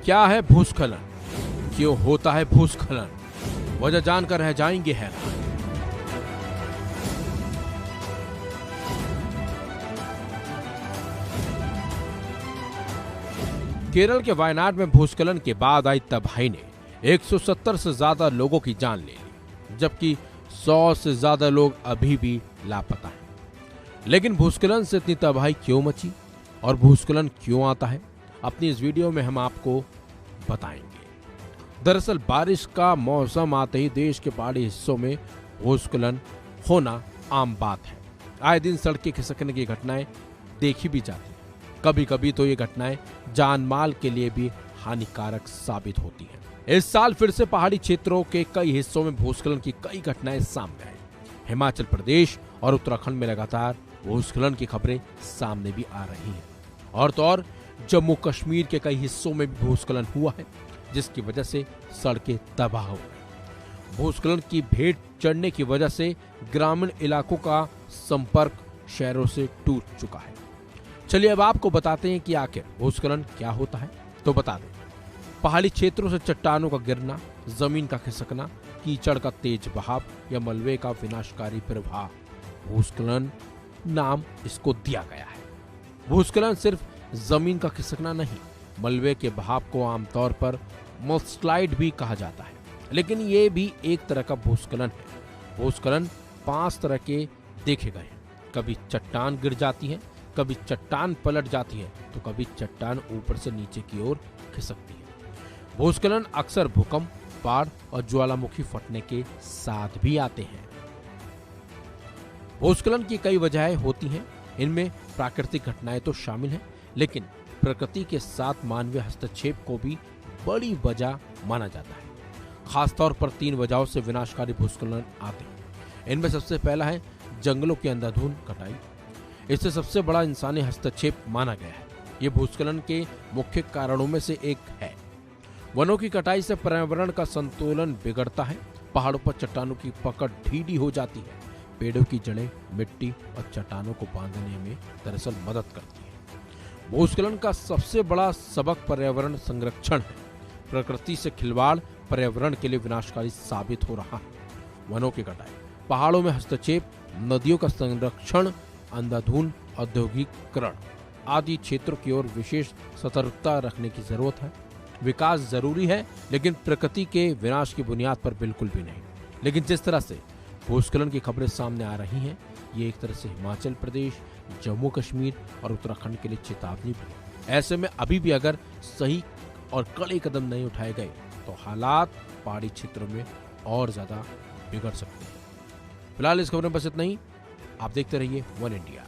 क्या है भूस्खलन, क्यों होता है भूस्खलन, वजह जानकर रह जाएंगे हैरान। केरल के वायनाड में भूस्खलन के बाद आई तबाही ने 170 से ज्यादा लोगों की जान ले ली, जबकि 100 से ज्यादा लोग अभी भी लापता हैं। लेकिन भूस्खलन से इतनी तबाही क्यों मची और भूस्खलन क्यों आता है, अपनी इस वीडियो में हम आपको बताएंगे। दरअसल बारिश का मौसम आते ही देश के पहाड़ी हिस्सों में भूस्खलन होना आम बात है। आए दिन सड़कें खिसकने की घटनाएं देखी भी जाती हैं। कभी कभी तो ये घटनाएं जान माल के लिए भी हानिकारक साबित होती हैं। इस साल फिर से पहाड़ी क्षेत्रों के कई हिस्सों में भूस्खलन की कई घटनाएं सामने आई। हिमाचल प्रदेश और उत्तराखंड में लगातार भूस्खलन की खबरें सामने भी आ रही हैं। और तो और जम्मू कश्मीर के कई हिस्सों में भी भूस्खलन हुआ है, जिसकी वजह से सड़कें तबाह हो गई। भूस्खलन की भेंट चढ़ने की वजह से ग्रामीण इलाकों का संपर्क शहरों से टूट चुका है। चलिए अब आपको बताते हैं कि आखिर भूस्खलन क्या होता है। तो बता दें, पहाड़ी क्षेत्रों से चट्टानों का गिरना, जमीन का खिसकना, कीचड़ का तेज बहाव या मलबे का विनाशकारी प्रवाह, भूस्खलन नाम इसको दिया गया है। भूस्खलन सिर्फ जमीन का खिसकना नहीं, मलबे के बहाव को आमतौर पर मल्डस्लाइड भी कहा जाता है, लेकिन ये भी एक तरह का भूस्खलन है। भूस्खलन 5 तरह के देखे गए हैं। कभी चट्टान गिर जाती है, कभी चट्टान पलट जाती है, तो कभी चट्टान ऊपर से नीचे की ओर खिसकती है। भूस्खलन अक्सर भूकंप, बाढ़ और ज्वालामुखी फटने के साथ भी आते हैं। भूस्खलन की कई वजहें होती हैं। इनमें प्राकृतिक घटनाएं तो शामिल हैं, लेकिन प्रकृति के साथ मानवीय हस्तक्षेप को भी बड़ी वजह माना जाता है। खासतौर पर 3 वजहों से विनाशकारी भूस्खलन आते हैं। इनमें सबसे पहला है जंगलों की अंधाधुंध कटाई। इससे सबसे बड़ा इंसानी हस्तक्षेप माना गया है। ये भूस्खलन के मुख्य कारणों में से एक है। वनों की कटाई से पर्यावरण का संतुलन बिगड़ता है। पहाड़ों पर चट्टानों की पकड़ ढीली हो जाती है। पेड़ों की जड़ें मिट्टी और चट्टानों को बांधने में दरअसल मदद करती है। भूस्खलन का सबसे बड़ा सबक पर्यावरण संरक्षण है। प्रकृति से खिलवाड़ पर्यावरण के लिए विनाशकारी साबित हो रहा है। वनों की कटाई, पहाड़ों में हस्तक्षेप, नदियों का संरक्षण, अंधाधुंध औद्योगिकरण आदि क्षेत्रों की ओर विशेष सतर्कता रखने की जरूरत है। विकास जरूरी है, लेकिन प्रकृति के विनाश की बुनियाद पर बिल्कुल भी नहीं। लेकिन जिस तरह से भूस्खलन की खबरें सामने आ रही हैं, ये एक तरह से हिमाचल प्रदेश, जम्मू कश्मीर और उत्तराखंड के लिए चेतावनी भी है। ऐसे में अभी भी अगर सही और कड़े कदम नहीं उठाए गए तो हालात पहाड़ी क्षेत्रों में और ज्यादा बिगड़ सकते हैं। फिलहाल इस खबर में बस इतना ही। आप देखते रहिए वन इंडिया।